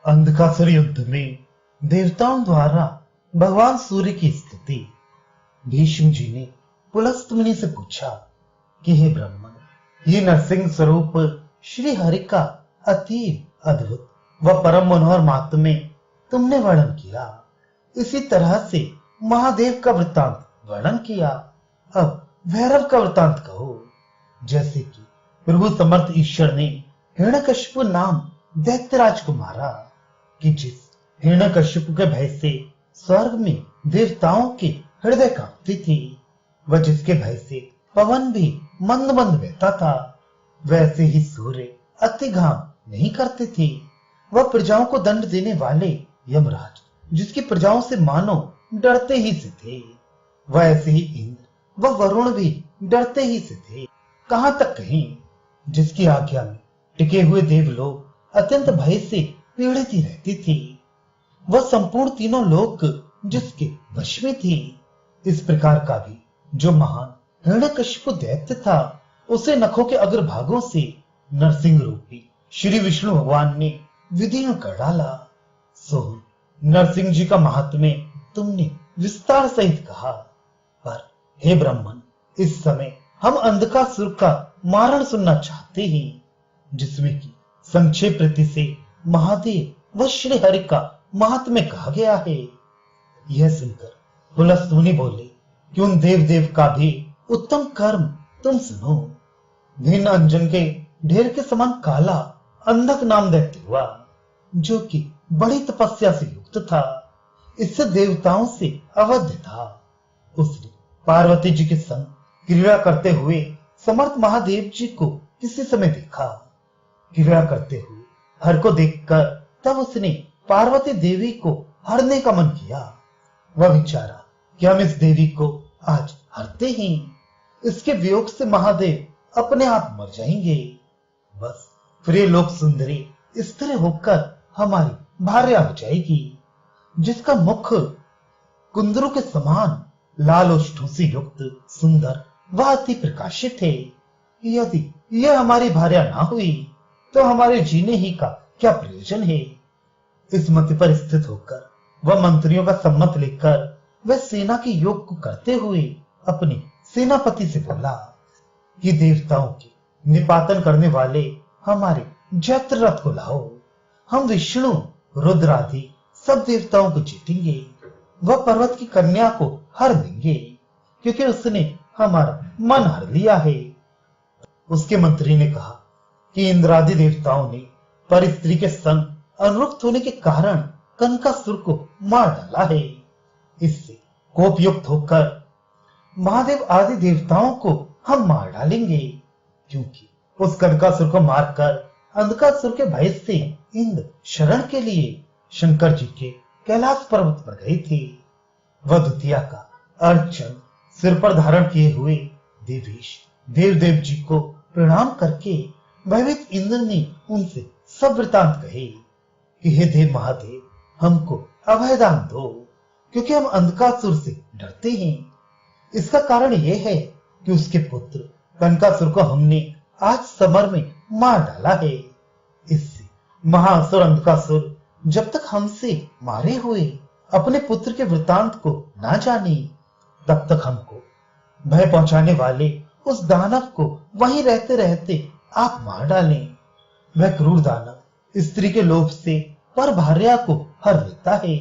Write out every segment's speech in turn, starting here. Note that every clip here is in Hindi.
अंधकासुर युद्ध में देवताओं द्वारा भगवान सूर्य की स्तुति। भीष्म जी ने पुलस्त मुनि से पूछा कि हे ब्राह्मण, ये नरसिंह स्वरूप श्री हरि का अतीब अद्भुत व परम मनोहर महात्म्य तुमने वर्णन किया। इसी तरह से महादेव का वृत्तांत वर्णन किया। अब भैरव का वृत्तांत कहो। जैसे कि प्रभु समर्थ ईश्वर ने हिरण्यकशिपु नाम दैत्यराज को मारा कि जिस हिरण्यकशिपु के भय से स्वर्ग में देवताओं के हृदय कांपती थी, वह जिसके भय से पवन भी मंद मंद बहता था, वैसे ही सूर्य अति घाम नहीं करते थे। वह प्रजाओं को दंड देने वाले यमराज जिसकी प्रजाओं से मानो डरते ही से थे, वह ऐसे ही इंद्र व वरुण भी डरते ही से थे। कहां तक कहें, जिसकी आज्ञा में टिके हुए देवलोक अत्यंत भय से पीड़ित ही रहती थी, वह संपूर्ण तीनों लोक जिसके वश में थी। इस प्रकार का भी जो महान हिरण्यकशिपु दैत्य था, उसे नखों के अग्रभागों से नरसिंह रूपी श्री विष्णु भगवान ने विदीर्ण कर डाला। सो नरसिंह जी का महात्म्य तुमने विस्तार सहित कहा, पर हे ब्राह्मण, इस समय हम अंधकासुर का मारण सुनना चाहते हैं, जिसमें कि संक्षेप रीति से महादेव व श्री हरि का महात्म्य कहा गया है। यह सुनकर पुलस्त मुनि बोले कि उन देव देव का भी उत्तम कर्म तुम सुनो। भिन्न अंजन के ढेर के समान काला अंधक नाम दैत्य हुआ, जो कि बड़ी तपस्या से युक्त था। इससे देवताओं से अवध्य था। उसने पार्वती जी के संग क्रीड़ा करते हुए समर्थ महादेव जी को किसी समय देखा। क्रीड़ा करते हुए हर को देखकर तब उसने पार्वती देवी को हरने का मन किया। वह विचारा कि हम इस देवी को आज हरते हैं, इसके वियोग से महादेव अपने आप मर जाएंगे। बस फिर ये लोक सुंदरी स्त्री होकर हमारी भार्या हो जाएगी, जिसका मुख कुंदरू के समान लाल ओष्ठों से युक्त सुंदर व अति प्रकाशित है। यदि यह हमारी भार्या ना हुई तो हमारे जीने ही का क्या प्रयोजन है। इस मत पर स्थित होकर वह मंत्रियों का सम्मत लेकर वह सेना के योग को करते हुए अपने सेनापति से बोला कि देवताओं के निपातन करने वाले हमारे जैत्र रथ को लाओ। हम विष्णु रुद्र आदि सब देवताओं को जीतेंगे। वह पर्वत की कन्या को हर देंगे, क्योंकि उसने हमारा मन हर लिया है। उसके मंत्री ने कहा कि इंद्रादि देवताओं ने पर स्त्री के संग अनुरक्त होने के कारण कनकासुर को मार डाला है। इससे कोपयुक्त होकर महादेव आदि देवताओं को हम मार डालेंगे, क्योंकि उस कनकासुर को मारकर अंधकासुर के भय से इंद्र शरण के लिए शंकर जी के कैलाश पर्वत पर गए थे। वह द्वितीया का अर्चन सिर पर धारण किए हुए देवेश देवदेव जी को प्रणाम करके भयभीत इंद्र ने उनसे सब वृतांत कहे कि हे देव महादेव, हमको अभयदान दो, क्योंकि हम अंधकासुर से डरते हैं। इसका कारण यह है कि उसके पुत्र कनकासुर को हमने आज समर में मार डाला है। इससे महाअसुर अंधकासुर जब तक हमसे मारे हुए अपने पुत्र के वृतांत को ना जाने, तब तक हमको भय पहुंचाने वाले उस दानव को वहीं रहते रहते आप मार डालें। वह क्रूर दानव स्त्री के लोभ से पर भार्या को हर लेता है।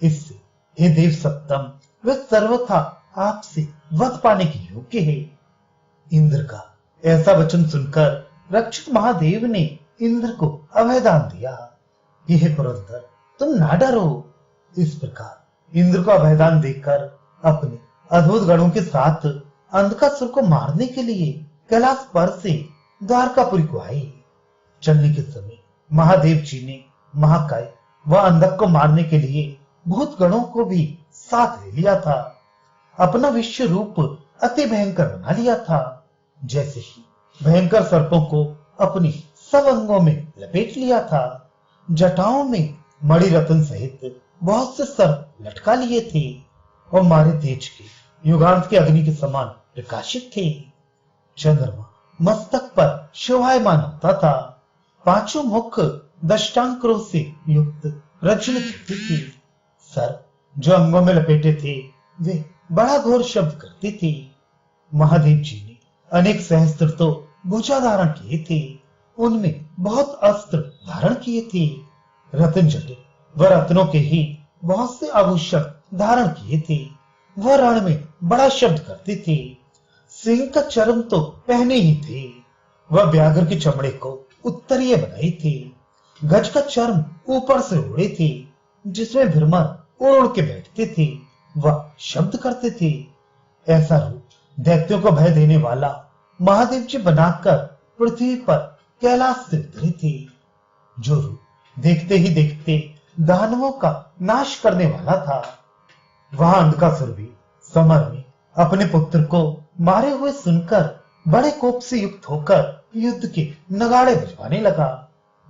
इससे हे देव सप्तम, वह सर्वथा आपसे वध पाने के योग्य है। इंद्र का ऐसा वचन सुनकर रक्षक महादेव ने इंद्र को अभयदान दिया कि हे पुरंदर, तुम ना डरो। इस प्रकार इंद्र को अभयदान देकर अपने अद्भुत गणों के साथ अंधकासुर को मारने के लिए कैलाश पर से द्वारकापुरी को आए। चलने के समय महादेव जी ने महाकाय व अंधक को मारने के लिए भूत गणों को भी साथ ले लिया था। अपना विश्व रूप अति भयंकर बना लिया था। जैसे ही भयंकर सर्पों को अपने सब अंगों में लपेट लिया था। जटाओं में मणि रत्न सहित बहुत से सर्प लटका लिए थे और मारे तेज के युगांत के अग्नि के समान प्रकाशित थे। चंद्रमा मस्तक पर शोभायमान होता था। पांचों मुख दष्टांकरों से युक्त रजनी कीर्ति थी। सर जो अंगों में लपेटे थे वे बड़ा घोर शब्द करती थी। महादेव जी ने अनेक सहस्त्र तो भुजा धारण किए थे, उनमें बहुत अस्त्र धारण किए थे। रत्न जटित व रत्नों के ही बहुत से आभूषण धारण किए थे। वह रण में बड़ा शब्द करते थे। सिंह का चर्म तो पहने ही थे। वह व्याघ्र के चमड़े को उत्तरीय बनाए थे। गज का चर्म ऊपर से ओढ़े थे, जिसमें भ्रमर उड़ के बैठते थे। वह शब्द करते थे। ऐसा रूप दैत्यों को भय देने वाला महादेव जी बनाकर पृथ्वी पर कैलाश से उतरे थे। जो रूप देखते ही देखते दानवों का नाश करने वाला था। वहां अंधकासुर भी समर में अपने पुत्र को मारे हुए सुनकर बड़े कोप से युक्त होकर युद्ध के नगाड़े बजवाने लगा।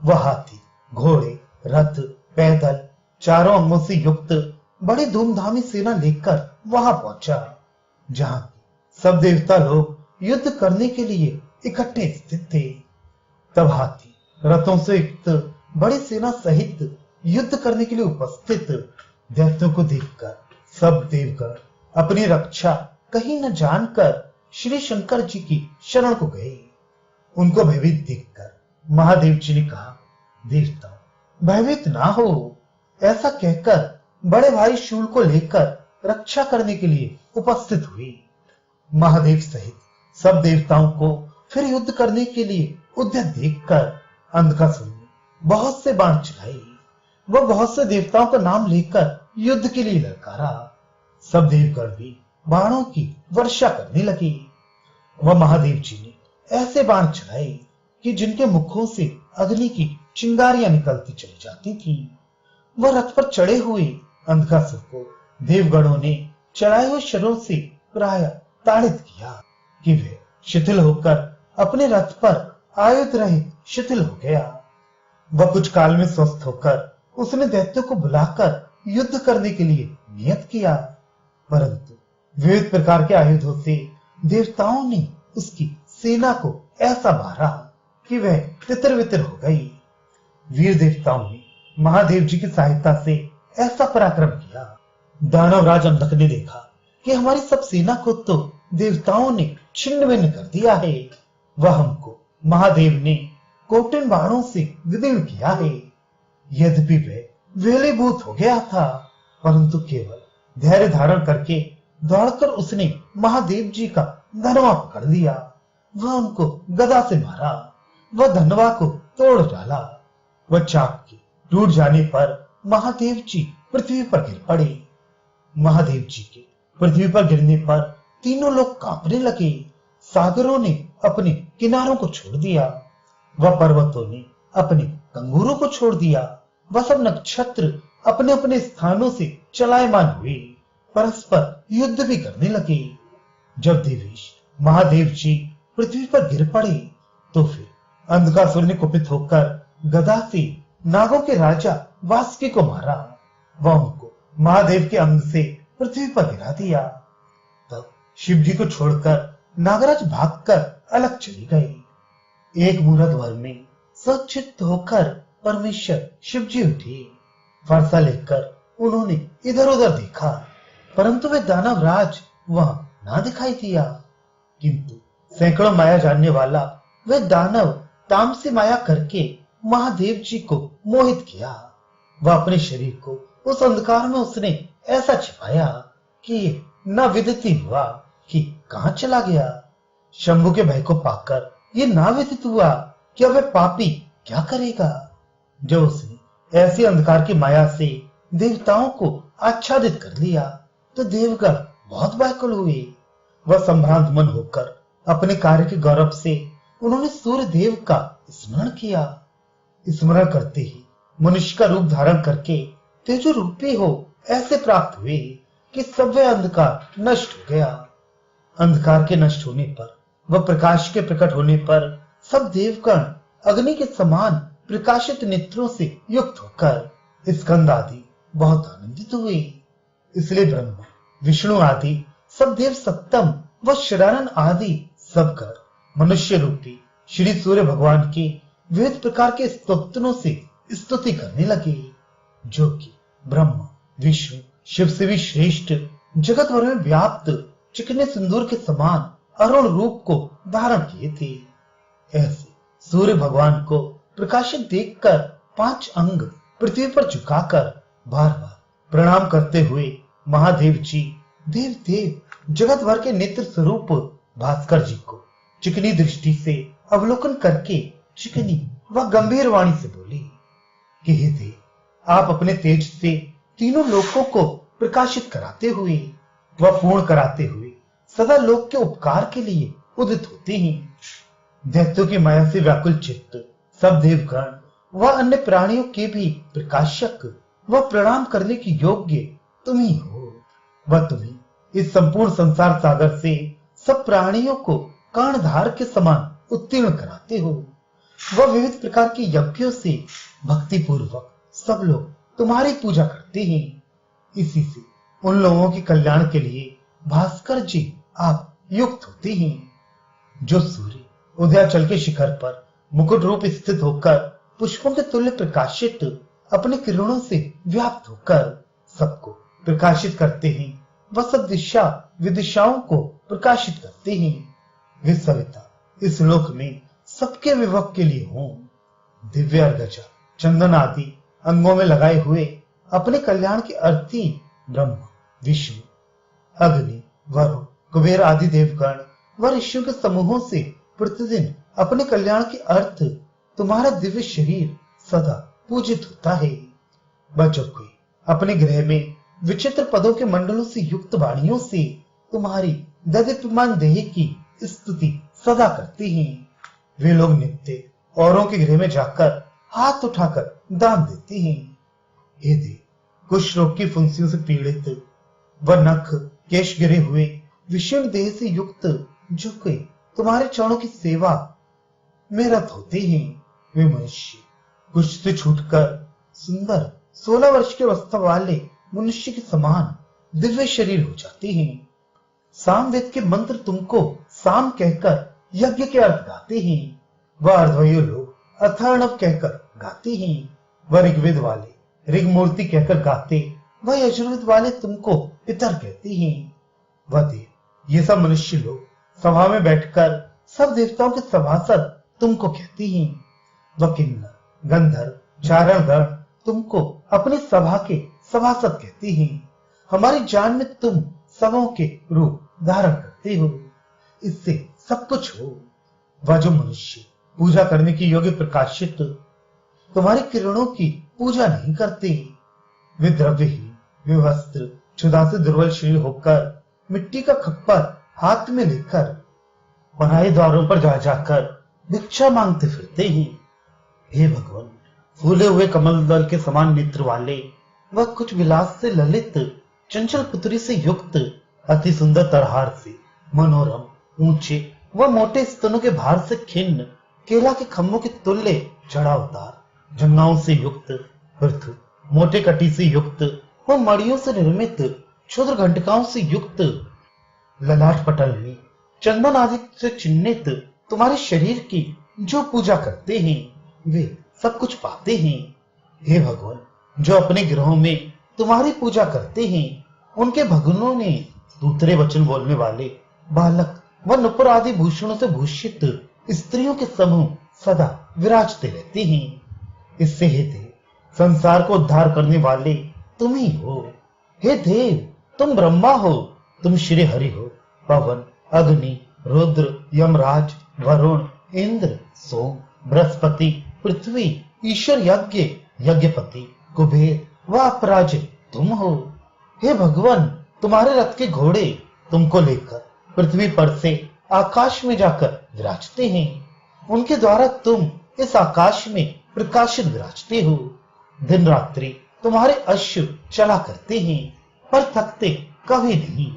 वह हाथी, घोड़े, रथ, पैदल चारों अंगों से युक्त बड़ी धूमधामी सेना लेकर वहां पहुंचा, जहां सब देवता लोग युद्ध करने के लिए इकट्ठे स्थित थे। तब हाथी रथों से युक्त बड़ी सेना सहित युद्ध करने के लिए उपस्थित दैत्यों को देखकर सब देवगण अपनी रक्षा कहीं न जानकर श्री शंकर जी की शरण को गए। उनको भयभीत देखकर महादेव जी ने कहा, देवताओं भयभीत ना हो। ऐसा कहकर बड़े भाई शूल को लेकर रक्षा करने के लिए उपस्थित हुए। महादेव सहित सब देवताओं को फिर युद्ध करने के लिए उद्यत देखकर अंधकासुर ने बहुत से बाण चलाए। वह बहुत से देवताओं का नाम लेकर युद्ध के लिए ललकारा। सब देवगण भी बाणों की वर्षा करने लगे। वह महादेव जी ने ऐसे बाण चलाए कि जिनके मुखों से अग्नि की चिंगारियां निकलती चली जाती थी। वह रथ पर चढ़े हुए अंधकासुर को देवगणों ने चढ़ाए हुए शरों से प्राय ताड़ित किया कि वह शिथिल होकर अपने रथ पर आयुध रहित शिथिल हो गया। वह कुछ काल में स्वस्थ होकर उसने दैत्यों को बुलाकर युद्ध करने के लिए नियत किया, परंतु विविध प्रकार के आयुधों से देवताओं ने उसकी सेना को ऐसा मारा कि वह तितर बितर हो गई। वीर देवताओं ने महादेव जी की सहायता से ऐसा पराक्रम किया। दानवराज अंधक ने देखा कि हमारी सब सेना को तो देवताओं ने छिन्न भिन्न कर दिया है। वह हमको महादेव ने कोटिन बाणों से विदीर्ण किया है। यद्यपि वह वेलीभूत हो गया था, परंतु केवल धैर्य धारण करके दौड़कर उसने महादेव जी का धनवा पकड़ लिया। वह उनको गदा से मारा। वह धनवा को तोड़ डाला। वह चाक के टूट जाने पर महादेव जी पृथ्वी पर गिर पड़े। महादेव जी के पृथ्वी पर गिरने पर तीनों लोग कांपने लगे। सागरों ने अपने किनारों को छोड़ दिया। वह पर्वतों ने अपने कंगूरों को छोड़ दिया। वह सब नक्षत्र अपने अपने स्थानों से चलायमान हुए, परस्पर युद्ध भी करने लगे। जब देवेश महादेव जी पृथ्वी पर गिर पड़े तो फिर अंधकासुर ने कुपित होकर गदा से नागों के राजा वासुकी को मारा। वह उनको महादेव के अंग से पृथ्वी पर गिरा दिया। तब शिव जी को छोड़कर नागराज भागकर अलग चले गए। एक मुहूर्त भर में सचित्त होकर परमेश्वर शिव जी उठे। फरसा लेकर उन्होंने इधर उधर देखा, परंतु वे दानव राज वहां ना दिखाई दिया। किंतु सैकड़ों माया जानने वाला वे दानव तामसी माया करके महादेव जी को मोहित किया। वह अपने शरीर को उस अंधकार में उसने ऐसा छिपाया कि ये न विदित हुआ कि कहां चला गया। शंभु के भय को पाकर ये ना विदित हुआ कि अब वह पापी क्या करेगा। जब उसने ऐसी अंधकार की माया से देवताओं को आच्छादित कर लिया तो देवगण बहुत व्याकुल हुए। वह संभ्रांत मन होकर अपने कार्य के गौरव से उन्होंने सूर्य देव का स्मरण किया। स्मरण करते ही मनुष्य का रूप धारण करके तेजो रूपी हो ऐसे प्राप्त हुए कि सब वह अंधकार नष्ट हो गया। अंधकार के नष्ट होने पर व प्रकाश के प्रकट होने पर सब देवगण अग्नि के समान प्रकाशित नेत्रों से युक्त होकर स्कंद आदि बहुत आनंदित हुए। इसलिए ब्रह्मा, विष्णु आदि सब देव सप्तम व शरानन आदि सब गण मनुष्य रूपी श्री सूर्य भगवान के विविध प्रकार के स्तोत्रों से स्तुति करने लगे, जो कि ब्रह्मा विष्णु शिव से भी श्रेष्ठ जगत भर में व्याप्त चिकने सिंदूर के समान अरुण रूप को धारण किए थे। ऐसे सूर्य भगवान को प्रकाशित देखकर 5 अंग पृथ्वी पर झुकाकर बार बार प्रणाम करते हुए महादेव जी देव देव जगत भर के नेत्र स्वरूप भास्कर जी को चिकनी दृष्टि से अवलोकन करके चिकनी व गंभीर वाणी से बोले कि हे देव, आप अपने तेज से तीनों लोकों को प्रकाशित कराते हुए व पूर्ण कराते हुए सदा लोक के उपकार के लिए उदित होते हैं। दैत्यों की माया से व्याकुल चित्त सब देवगण व अन्य प्राणियों के भी प्रकाशक व प्रणाम करने की योग्य तुम ही हो। वह तुम्ही इस संपूर्ण संसार सागर से सब प्राणियों को कर्णधार के समान उत्तीर्ण कराते हो। वह विविध प्रकार के यज्ञों से भक्ति पूर्वक सब लोग तुम्हारी पूजा करते हैं। इसी से उन लोगों के कल्याण के लिए भास्कर जी आप युक्त होते हैं। जो सूर्य उदयाचल के शिखर पर मुकुट रूप स्थित होकर पुष्पों के तुल्य प्रकाशित अपने किरणों से व्याप्त होकर सबको प्रकाशित करते हैं, वह सब दिशा विदिशाओं को प्रकाशित करते हैं। वे सविता इस लोक में सबके विभव के लिए हों। दिव्य अर्गजा चंदन आदि अंगों में लगाए हुए अपने कल्याण के अर्थी ब्रह्मा विष्णु अग्नि वरुण कुबेर आदि देवगण व ऋषियों के समूहों से प्रतिदिन अपने कल्याण के अर्थ तुम्हारा दिव्य शरीर सदा पूजित होता है। बच्चों को अपने गृह में विचित्र पदों के मंडलों से युक्त वाणियों से तुम्हारी दैदीप्यमान देह की स्तुति सदा करते हैं। वे लोग नित्य औरों के गृह में जाकर हाथ उठाकर दान देते हैं। हे देव, कुष्ठ रोग की फुंसियों से पीड़ित व नख केश गिरे हुए विषम देह से युक्त जो कोई तुम्हारे चरणों की सेवा में रत होते हैं, वे मनुष्य कुष्ठ से छूटकर सुंदर 16 वर्ष की अवस्था वाले मनुष्य के समान दिव्य शरीर हो जाते हैं। सामवेद के मंत्र तुमको साम कहकर यज्ञ के अर्थ गाते हैं। वह अर्धवयु लोग अथर्णव कहकर गाते हैं। वह ऋग्वेद वाले ऋग मूर्ति कहकर गाते, वह यजुर्वेद वाले तुमको पितर कहते हैं। वह देव, ये सब मनुष्य लोग सभा में बैठकर सब देवताओं के सभासद तुमको कहते हैं। वह किन्नर गंधर्व चारणगण तुमको अपनी सभा के सभासद कहते हैं। हमारी जान में तुम सबों के रूप धारण करते हो। इससे सब कुछ हो। वह जो मनुष्य पूजा करने की योग्य प्रकाशित तुम्हारी किरणों की पूजा नहीं करते, वे द्रव्यहीन वे वस्त्र क्षुधा से दुर्बल शरीर होकर मिट्टी का खप्पर हाथ में लेकर पराये द्वारों पर जा जाकर भिक्षा मांगते फिरते हैं। हे भगवान, फूले हुए कमल दल के समान नेत्र वाले वह कुछ विलास से ललित चंचल पुत्री से युक्त अति सुंदर तरहार से मनोरम ऊंचे व मोटे स्तनों के भार से खिन्न केला के खम्भों के तुल्य चढ़ा उतार जंगाओं से युक्त पृथु मोटे कटी से युक्त व मड़ियों से निर्मित क्षुद्र घंटिकाओं से युक्त ललाट पटल में चंदन आदि से चिन्हित तुम्हारे शरीर की जो पूजा करते हैं, वे सब कुछ पाते हैं। हे भगवान, जो अपने ग्रहों में तुम्हारी पूजा करते हैं, उनके भगनों ने दूसरे वचन बोलने वाले बालक व नुपुर आदि भूषणों से भूषित स्त्रियों के समूह सदा विराजते रहते हैं। इससे हे देव, संसार को उद्धार करने वाले तुम ही हो। हे देव, तुम ब्रह्मा हो, तुम श्री हरि हो। पवन अग्नि रुद्र यमराज वरुण इंद्र सोम बृहस्पति पृथ्वी ईश्वर यज्ञ यज्ञपति कुबेर व अपराज तुम हो। हे भगवान, तुम्हारे रथ के घोड़े तुमको लेकर पृथ्वी पर से आकाश में जाकर विराजते हैं। उनके द्वारा तुम इस आकाश में प्रकाशित विराजते हो। दिन रात्रि तुम्हारे अश्व चला करते हैं, पर थकते कभी नहीं।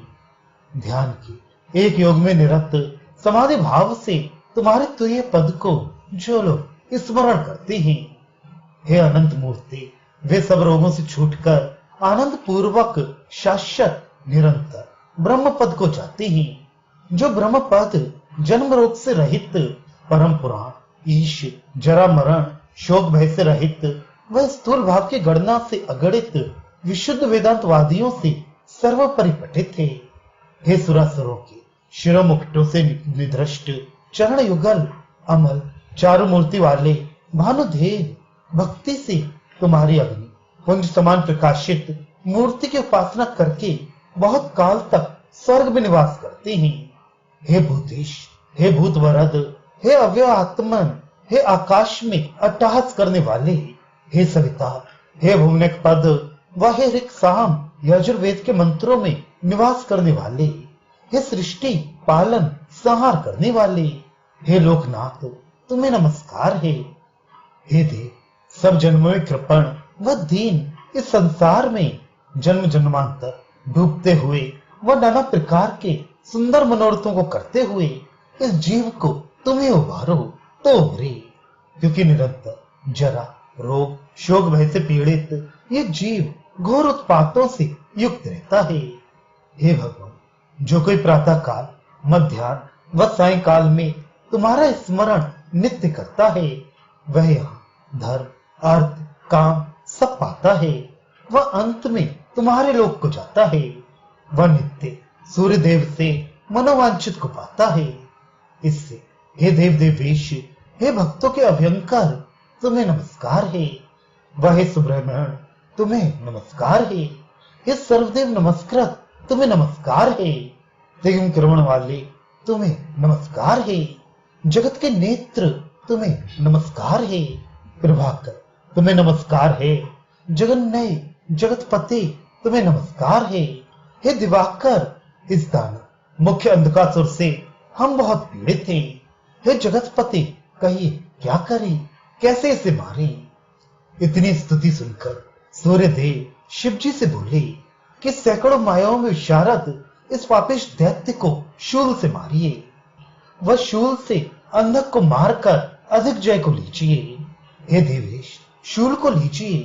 ध्यान की एक योग में निरत समाधि भाव से तुम्हारे तुय पद को जो लोग स्मरण करते हैं, हे अनंत मूर्ति, वे सब रोगों से छूटकर आनंद पूर्वक शाश्वत निरंतर ब्रह्म पद को जाते हैं। जो ब्रह्म पद जन्म रोग से रहित परम पुराण ईश जरा मरण शोक भय से रहित वह स्थूल भाव की गणना से अगणित विशुद्ध वेदांतवादियों से सर्वोपरि पठित थे। हे सुरासुरों के शिरो मुकुटों से निदृष्ट चरण युगल अमल चारु मूर्ति वाले भानुदेव, भक्ति से तुम्हारी अग्नि पुंज समान प्रकाशित मूर्ति की उपासना करके बहुत काल तक स्वर्ग में निवास करते हैं। हे भूतेश, हे भूत वरद, हे अव्यय आत्मन, हे आकाश में अट्टहास करने वाले, हे सविता, हे भुवनेक पद व हे ऋक् साम यजुर्वेद के मंत्रों में निवास करने वाले, हे सृष्टि पालन संहार करने वाले, हे लोकनाथ, तुम्हें नमस्कार है। हे देव, सब जन्मों में कृपण व दीन इस संसार में जन्म जन्मांतर डूबते हुए व नाना प्रकार के सुंदर मनोरथों को करते हुए इस जीव को तुम्हें उबारो तो उभरे, क्योंकि निरंतर जरा रोग शोक भय से पीड़ित ये जीव घोर उत्पातों से युक्त रहता है। हे भगवान, जो कोई प्रातः काल मध्याह्न व सायंकाल में तुम्हारा स्मरण नित्य करता है, वह यहाँ धर्म अर्थ काम सब पाता है। वह अंत में तुम्हारे लोक को जाता है। वह नित्य सूर्य देव से मनोवांछित को पाता है। इससे हे देव देवेश, हे भक्तों के अभयंकर, तुम्हें नमस्कार है। वह हे सुब्रह्मण्य, तुम्हें नमस्कार है। हे सर्वदेव नमस्कृत, तुम्हें नमस्कार है। त्रिगुण क्रमण वाले, तुम्हें नमस्कार है। जगत के नेत्र, तुम्हें नमस्कार है। प्रभाकर, तुम्हें नमस्कार है। जगन्नय जगतपति, तुम्हें नमस्कार है। हे दिवाकर, इस दानव मुख्य अंधकासुर से हम बहुत पीड़ित थे। हे जगतपति, कहिए क्या करें, कैसे इसे मारें। इतनी स्तुति सुनकर सूर्यदेव शिवजी से बोले कि सैकड़ों मायाओं में विशारद इस पापिष्ट दैत्य को शूल से मारिए। वह शूल से अंधक को मारकर अधिक जय को लीजिए। हे देवेश, शूल को लीजिए